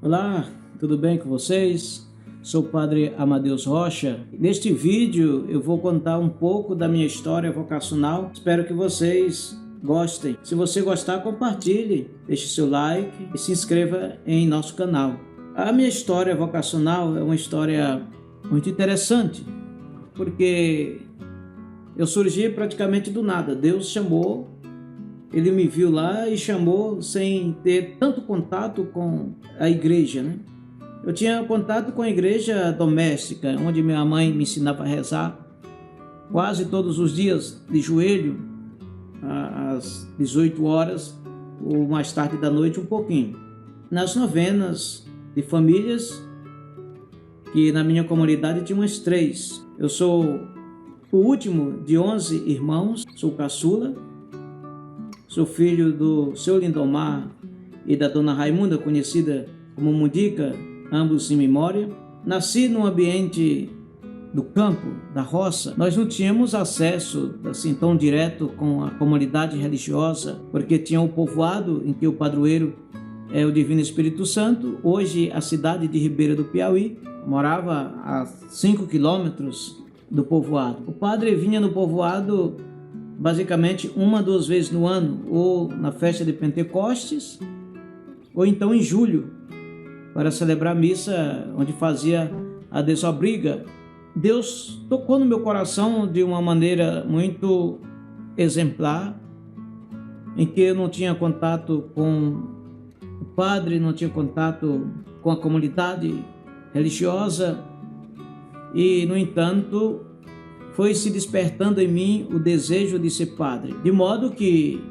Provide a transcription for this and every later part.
Olá, tudo bem com vocês? Sou o Padre Amadeus Rocha. Neste vídeo eu vou contar um pouco da minha história vocacional. Espero que vocês gostem. Se você gostar, compartilhe, deixe seu like e se inscreva em nosso canal. A minha história vocacional é uma história muito interessante, porque eu surgi praticamente do nada. Deus chamou, Ele me viu lá e chamou sem ter tanto contato com a igreja, né? Eu tinha contato com a igreja doméstica, onde minha mãe me ensinava a rezar quase todos os dias de joelho, às 18 horas ou mais tarde da noite um pouquinho. Nas novenas de famílias, que na minha comunidade tinha umas 3. Eu sou o último de 11 irmãos, sou caçula, sou filho do seu Lindomar e da dona Raimunda, conhecida como Mundica, ambos em memória. Nasci num ambiente do campo, da roça. Nós não tínhamos acesso assim tão direto com a comunidade religiosa, porque tinha o povoado em que o padroeiro é o Divino Espírito Santo. Hoje a cidade de Ribeira do Piauí. Morava a 5 quilômetros do povoado. O padre vinha no povoado basicamente 1 a 2 vezes no ano, ou na festa de Pentecostes, ou então em julho, para celebrar a missa, onde fazia a desobriga. Deus tocou no meu coração de uma maneira muito exemplar, em que eu não tinha contato com o padre, não tinha contato com a comunidade religiosa, e, no entanto, foi se despertando em mim o desejo de ser padre, de modo que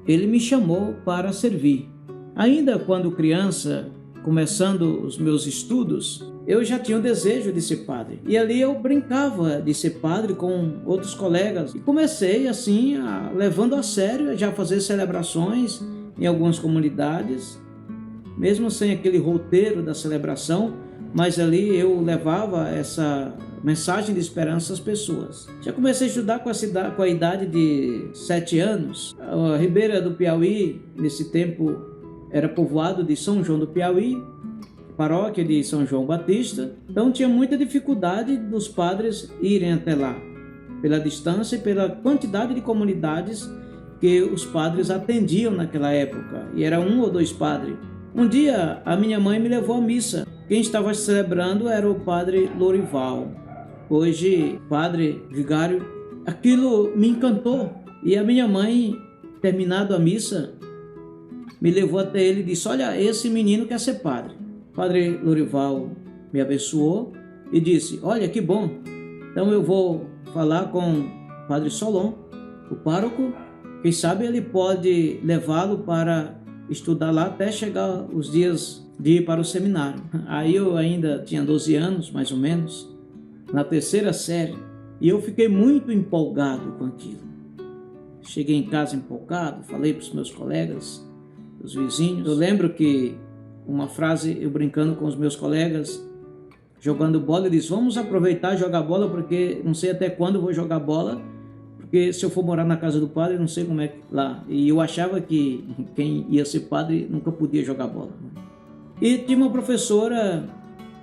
ele me chamou para servir. Ainda quando criança, começando os meus estudos, eu já tinha o desejo de ser padre. E ali eu brincava de ser padre com outros colegas. E comecei assim, levando a sério, já fazer celebrações em algumas comunidades, mesmo sem aquele roteiro da celebração, mas ali eu levava essa mensagem de esperança às pessoas. Já comecei a estudar com a idade de 7 anos. A Ribeira do Piauí, nesse tempo, era povoado de São João do Piauí, paróquia de São João Batista. Então tinha muita dificuldade dos padres irem até lá, pela distância e pela quantidade de comunidades que os padres atendiam naquela época, e era 1 ou 2 padres. Um dia a minha mãe me levou à missa. Quem estava celebrando era o padre Lorival, hoje padre vigário. Aquilo me encantou, e a minha mãe, terminado a missa, me levou até ele e disse: olha, esse menino quer ser padre. O padre Lorival me abençoou e disse: olha, que bom, então eu vou falar com o padre Solon, o pároco, quem sabe ele pode levá-lo para estudar lá até chegar os dias de ir para o seminário. Aí eu ainda tinha 12 anos, mais ou menos, na 3ª série, e eu fiquei muito empolgado com aquilo. Cheguei em casa empolgado, falei para os meus colegas, os vizinhos. Eu lembro que uma frase, eu brincando com os meus colegas, jogando bola, eu disse: vamos aproveitar e jogar bola, porque não sei até quando eu vou jogar bola, porque se eu for morar na casa do padre, não sei como é que lá. E eu achava que quem ia ser padre nunca podia jogar bola. E tinha uma professora,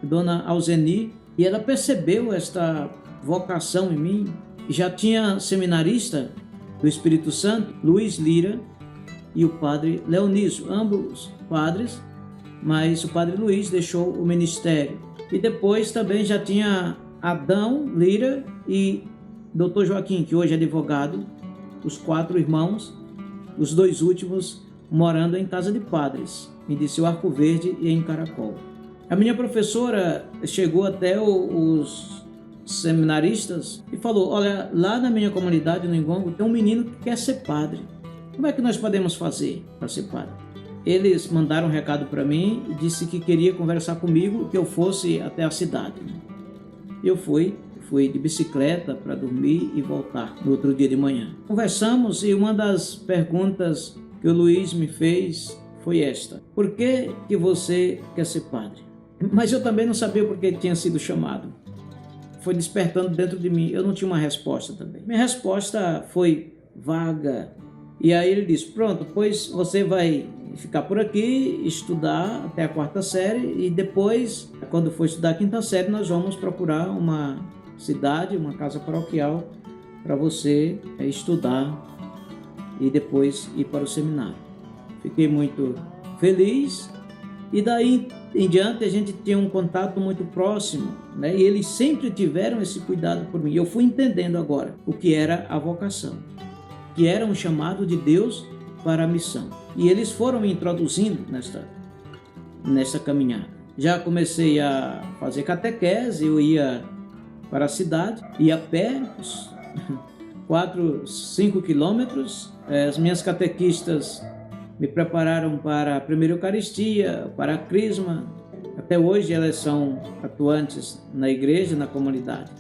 dona Alzeni, e ela percebeu esta vocação em mim. Já tinha seminarista do Espírito Santo, Luiz Lira, e o padre Leonísio, ambos padres, mas o padre Luiz deixou o ministério. E depois também já tinha Adão Lira e Dr. Joaquim, que hoje é advogado, os 4 irmãos, os 2 últimos morando em casa de padres, em Diceu Arco Verde e em Caracol. A minha professora chegou até os seminaristas e falou: olha, lá na minha comunidade, no Ingongo, tem um menino que quer ser padre. Como é que nós podemos fazer para ser padre? Eles mandaram um recado para mim e disse que queria conversar comigo, que eu fosse até a cidade. Eu fui de bicicleta para dormir e voltar no outro dia de manhã. Conversamos e uma das perguntas que o Luiz me fez foi esta: por que você quer ser padre? Mas eu também não sabia por que tinha sido chamado. Foi despertando dentro de mim, eu não tinha uma resposta também. Minha resposta foi vaga. E aí ele disse: pronto, pois você vai ficar por aqui, estudar até a 4ª série e depois, quando for estudar a 5ª série, nós vamos procurar uma cidade, uma casa paroquial para você estudar e depois ir para o seminário. Fiquei muito feliz e daí em diante a gente tinha um contato muito próximo, né? E eles sempre tiveram esse cuidado por mim. Eu fui entendendo agora o que era a vocação, que era um chamado de Deus para a missão. E eles foram me introduzindo nessa caminhada. Já comecei a fazer catequese, eu ia para a cidade, ia a pé, 4, 5 quilômetros. As minhas catequistas me prepararam para a primeira Eucaristia, para a Crisma. Até hoje elas são atuantes na igreja, na comunidade.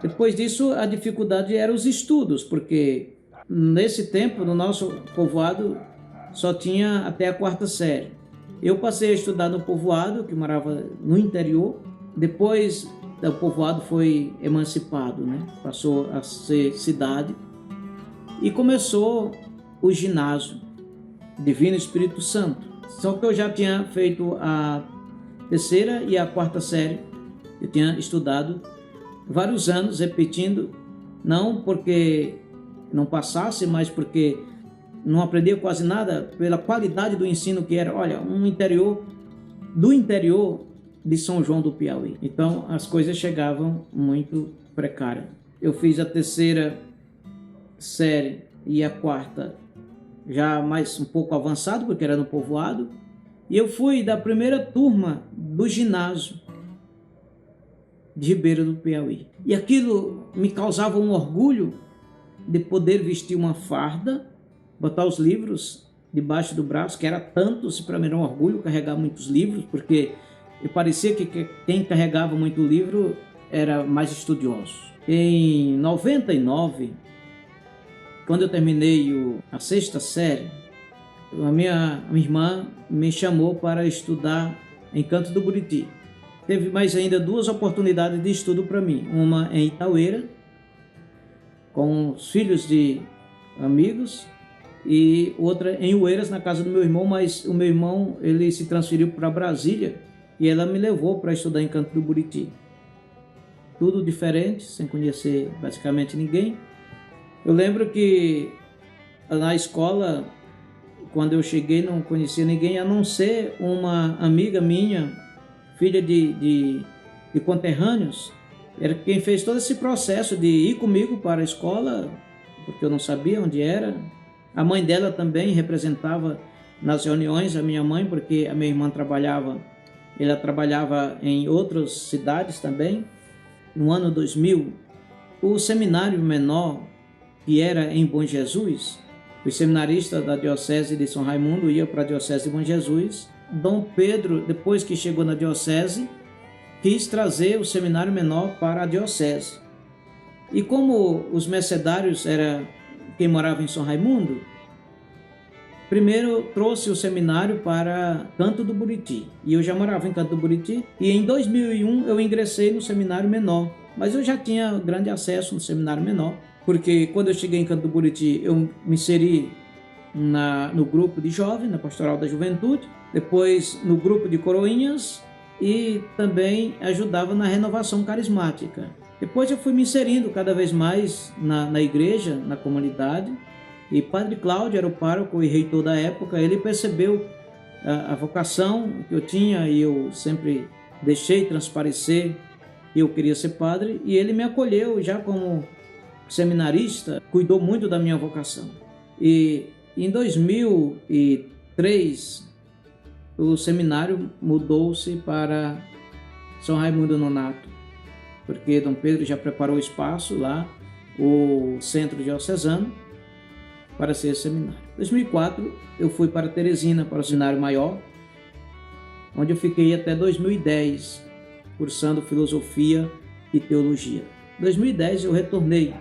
Depois disso, a dificuldade era os estudos, porque nesse tempo, no nosso povoado, só tinha até a 4ª série. Eu passei a estudar no povoado, que morava no interior. Depois, o povoado foi emancipado, né? Passou a ser cidade. E começou o ginásio Divino Espírito Santo. Só que eu já tinha feito a 3ª e a 4ª série. Eu tinha estudado vários anos, repetindo, não porque não passasse, mas porque não aprendia quase nada, pela qualidade do ensino que era, olha, um interior de São João do Piauí. Então as coisas chegavam muito precárias. Eu fiz a 3ª série e a 4ª já mais um pouco avançado, porque era no povoado, e eu fui da primeira turma do ginásio de Ribeira do Piauí. E aquilo me causava um orgulho de poder vestir uma farda, botar os livros debaixo do braço, que era tanto, se para mim era um orgulho carregar muitos livros, porque parecia que quem carregava muito livro era mais estudioso. Em 99, quando eu terminei a 6ª série, a minha irmã me chamou para estudar em Canto do Buriti. Teve mais ainda 2 oportunidades de estudo para mim. Uma em Itaueira, com os filhos de amigos, e outra em Oeiras, na casa do meu irmão, mas o meu irmão ele se transferiu para Brasília e ela me levou para estudar em Canto do Buriti. Tudo diferente, sem conhecer basicamente ninguém. Eu lembro que na escola, quando eu cheguei, não conhecia ninguém, a não ser uma amiga minha, filha de conterrâneos, era quem fez todo esse processo de ir comigo para a escola, porque eu não sabia onde era. A mãe dela também representava nas reuniões a minha mãe, porque a minha irmã ela trabalhava em outras cidades também. No ano 2000, o seminário menor, que era em Bom Jesus, os seminaristas da Diocese de São Raimundo iam para a Diocese de Bom Jesus. Dom Pedro, depois que chegou na Diocese, quis trazer o seminário menor para a Diocese. E como os mercedários era quem morava em São Raimundo, primeiro trouxe o seminário para Canto do Buriti. E eu já morava em Canto do Buriti. E em 2001 eu ingressei no seminário menor. Mas eu já tinha grande acesso no seminário menor, porque quando eu cheguei em Canto do Buriti, eu me inseri no grupo de jovens, na Pastoral da Juventude, depois no grupo de coroinhas e também ajudava na renovação carismática. Depois eu fui me inserindo cada vez mais na igreja, na comunidade, e Padre Cláudio era o pároco e reitor da época. Ele percebeu a vocação que eu tinha e eu sempre deixei transparecer que eu queria ser padre, e ele me acolheu já como seminarista, cuidou muito da minha vocação. E em 2003, o seminário mudou-se para São Raimundo Nonato, porque Dom Pedro já preparou espaço lá, o centro diocesano, para ser seminário. Em 2004, eu fui para Teresina, para o seminário maior, onde eu fiquei até 2010, cursando filosofia e teologia. Em 2010, eu retornei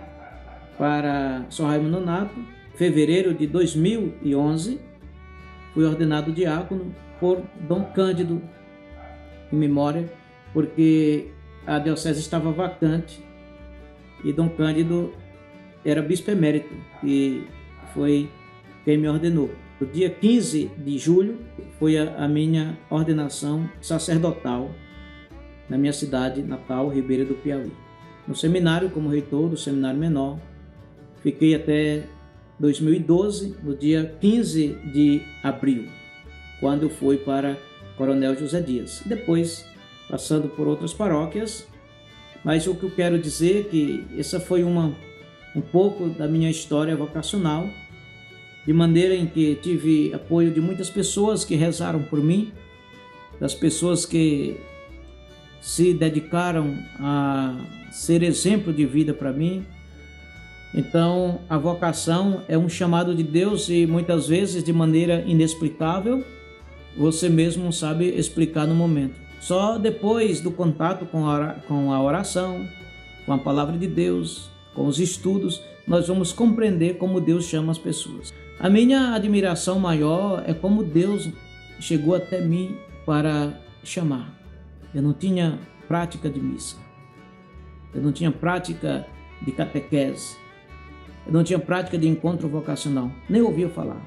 para São Raimundo Nonato. Em fevereiro de 2011, fui ordenado diácono por Dom Cândido, em memória, porque a diocese estava vacante e Dom Cândido era bispo emérito e foi quem me ordenou. No dia 15 de julho foi a minha ordenação sacerdotal na minha cidade natal, Ribeira do Piauí. No seminário, como reitor do seminário menor, fiquei até 2012, no dia 15 de abril, quando fui para Coronel José Dias. Depois, passando por outras paróquias, mas o que eu quero dizer é que essa foi um pouco da minha história vocacional, de maneira em que tive apoio de muitas pessoas que rezaram por mim, das pessoas que se dedicaram a ser exemplo de vida para mim. Então, a vocação é um chamado de Deus e muitas vezes de maneira inexplicável, você mesmo não sabe explicar no momento. Só depois do contato com a oração, com a palavra de Deus, com os estudos, nós vamos compreender como Deus chama as pessoas. A minha admiração maior é como Deus chegou até mim para chamar. Eu não tinha prática de missa, eu não tinha prática de catequese, eu não tinha prática de encontro vocacional, nem ouvia falar.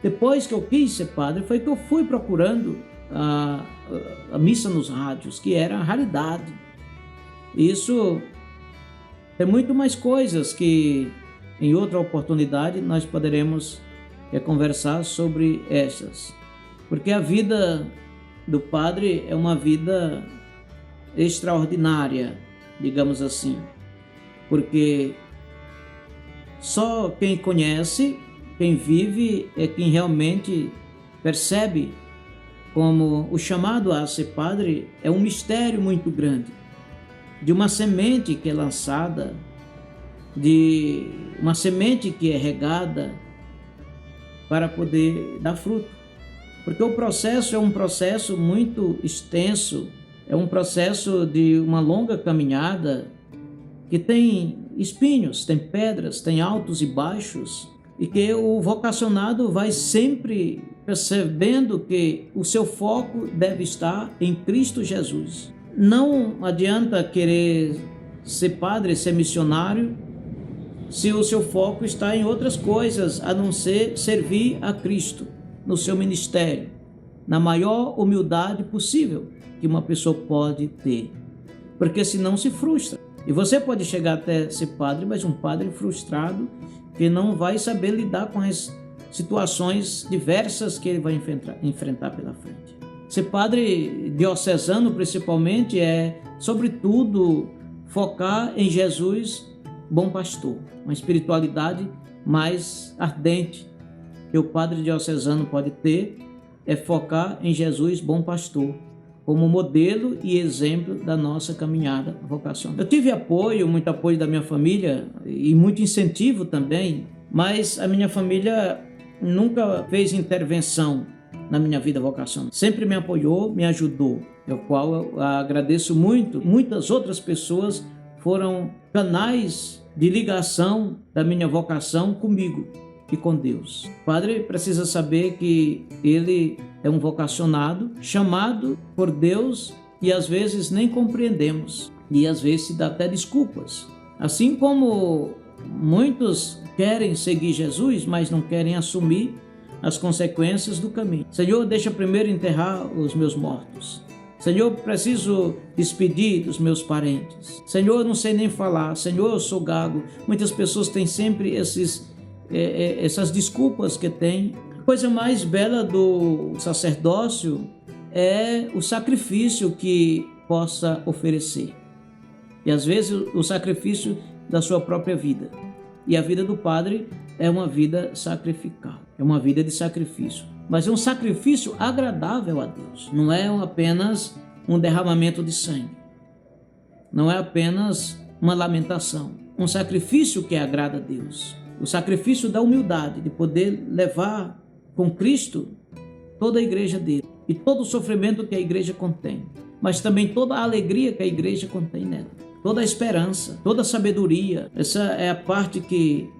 Depois que eu quis ser padre, foi que eu fui procurando a missa nos rádios, que era a raridade. Isso tem muito mais coisas que em outra oportunidade nós poderemos conversar sobre essas. Porque a vida do padre é uma vida extraordinária, digamos assim. Porque só quem conhece, quem vive, é quem realmente percebe como o chamado a ser padre é um mistério muito grande, de uma semente que é lançada, de uma semente que é regada para poder dar fruto. Porque o processo é um processo muito extenso, é um processo de uma longa caminhada que tem espinhos, tem pedras, tem altos e baixos, e que o vocacionado vai sempre percebendo que o seu foco deve estar em Cristo Jesus. Não adianta querer ser padre, ser missionário, se o seu foco está em outras coisas, a não ser servir a Cristo no seu ministério, na maior humildade possível que uma pessoa pode ter, porque senão se frustra. E você pode chegar até ser padre, mas um padre frustrado que não vai saber lidar com as situações diversas que ele vai enfrentar pela frente. Ser padre diocesano, principalmente, é, sobretudo, focar em Jesus, bom pastor, uma espiritualidade mais ardente que o padre diocesano pode ter, é focar em Jesus, bom pastor, como modelo e exemplo da nossa caminhada vocacional. Eu tive apoio, muito apoio da minha família e muito incentivo também, mas a minha família nunca fez intervenção na minha vida vocacional. Sempre me apoiou, me ajudou, o qual eu agradeço muito. Muitas outras pessoas foram canais de ligação da minha vocação comigo e com Deus. O padre precisa saber que ele é um vocacionado, chamado por Deus, e às vezes nem compreendemos, e às vezes se dá até desculpas. Assim como muitos querem seguir Jesus, mas não querem assumir as consequências do caminho. Senhor, deixa primeiro enterrar os meus mortos. Senhor, preciso despedir dos meus parentes. Senhor, eu não sei nem falar. Senhor, eu sou gago. Muitas pessoas têm sempre essas desculpas que têm. A coisa mais bela do sacerdócio é o sacrifício que possa oferecer. E às vezes o sacrifício da sua própria vida. E a vida do padre é uma vida sacrificial, é uma vida de sacrifício. Mas é um sacrifício agradável a Deus. Não é apenas um derramamento de sangue. Não é apenas uma lamentação. Um sacrifício que agrada a Deus. O sacrifício da humildade, de poder levar com Cristo toda a igreja dele. E todo o sofrimento que a igreja contém. Mas também toda a alegria que a igreja contém nela. Toda a esperança, toda a sabedoria. Essa é a parte que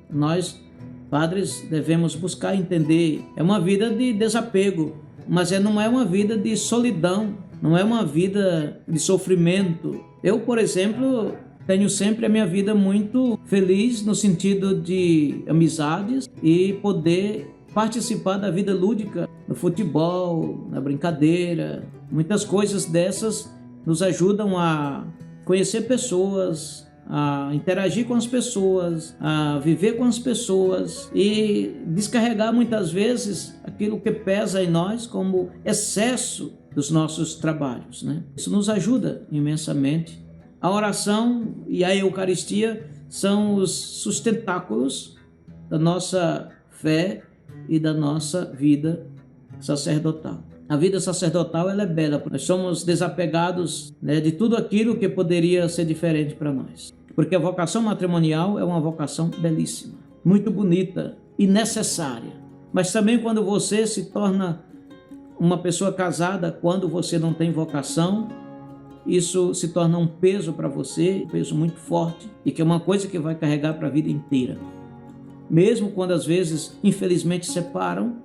nós, padres, devemos buscar entender. É uma vida de desapego, mas não é uma vida de solidão, não é uma vida de sofrimento. Eu, por exemplo, tenho sempre a minha vida muito feliz no sentido de amizades e poder participar da vida lúdica, no futebol, na brincadeira. Muitas coisas dessas nos ajudam a conhecer pessoas, a interagir com as pessoas, a viver com as pessoas e descarregar muitas vezes aquilo que pesa em nós como excesso dos nossos trabalhos, né? Isso nos ajuda imensamente. A oração e a Eucaristia são os sustentáculos da nossa fé e da nossa vida sacerdotal. A vida sacerdotal ela é bela. Nós somos desapegados, né, de tudo aquilo que poderia ser diferente para nós. Porque a vocação matrimonial é uma vocação belíssima, muito bonita e necessária. Mas também quando você se torna uma pessoa casada, quando você não tem vocação, isso se torna um peso para você, um peso muito forte, e que é uma coisa que vai carregar para a vida inteira. Mesmo quando às vezes, infelizmente, separam,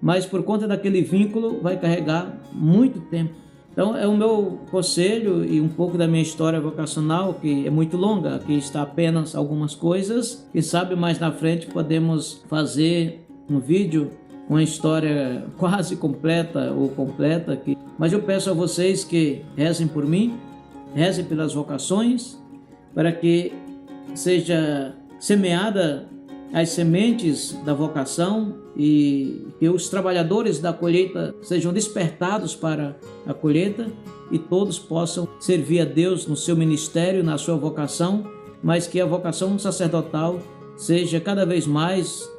mas por conta daquele vínculo vai carregar muito tempo. Então é o meu conselho e um pouco da minha história vocacional, que é muito longa, aqui está apenas algumas coisas. Quem sabe mais na frente podemos fazer um vídeo com a história quase completa ou completa aqui. Mas eu peço a vocês que rezem por mim, rezem pelas vocações, para que seja semeada as sementes da vocação e que os trabalhadores da colheita sejam despertados para a colheita e todos possam servir a Deus no seu ministério, na sua vocação, mas que a vocação sacerdotal seja cada vez mais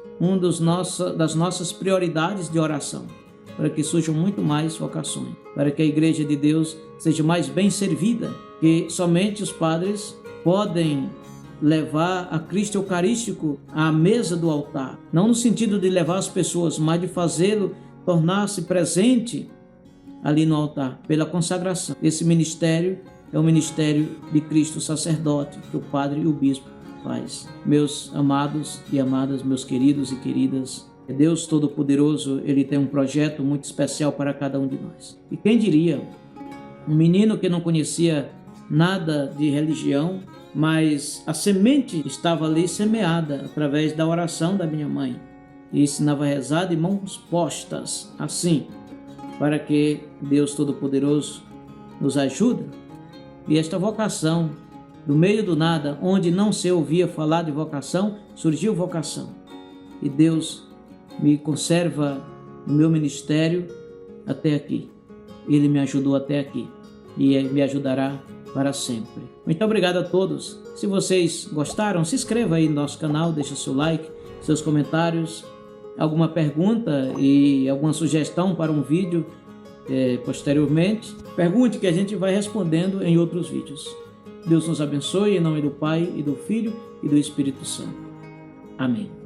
das nossas prioridades de oração, para que surjam muito mais vocações, para que a Igreja de Deus seja mais bem servida, que somente os padres podem levar a Cristo Eucarístico à mesa do altar, não no sentido de levar as pessoas, mas de fazê-lo tornar-se presente ali no altar, pela consagração. Esse ministério é o ministério de Cristo sacerdote, que o padre e o bispo faz. Meus amados e amadas, meus queridos e queridas, Deus Todo-Poderoso, Ele tem um projeto muito especial para cada um de nós. E quem diria, um menino que não conhecia nada de religião, mas a semente estava ali semeada através da oração da minha mãe, e ensinava a rezar de mãos postas, assim, para que Deus Todo-Poderoso nos ajude. E esta vocação, do meio do nada, onde não se ouvia falar de vocação, surgiu vocação. E Deus me conserva no meu ministério até aqui. Ele me ajudou até aqui e me ajudará para sempre. Muito obrigado a todos. Se vocês gostaram, se inscreva aí no nosso canal, deixa seu like, seus comentários, alguma pergunta e alguma sugestão para um vídeo posteriormente. Pergunte que a gente vai respondendo em outros vídeos. Deus nos abençoe em nome do Pai e do Filho e do Espírito Santo. Amém.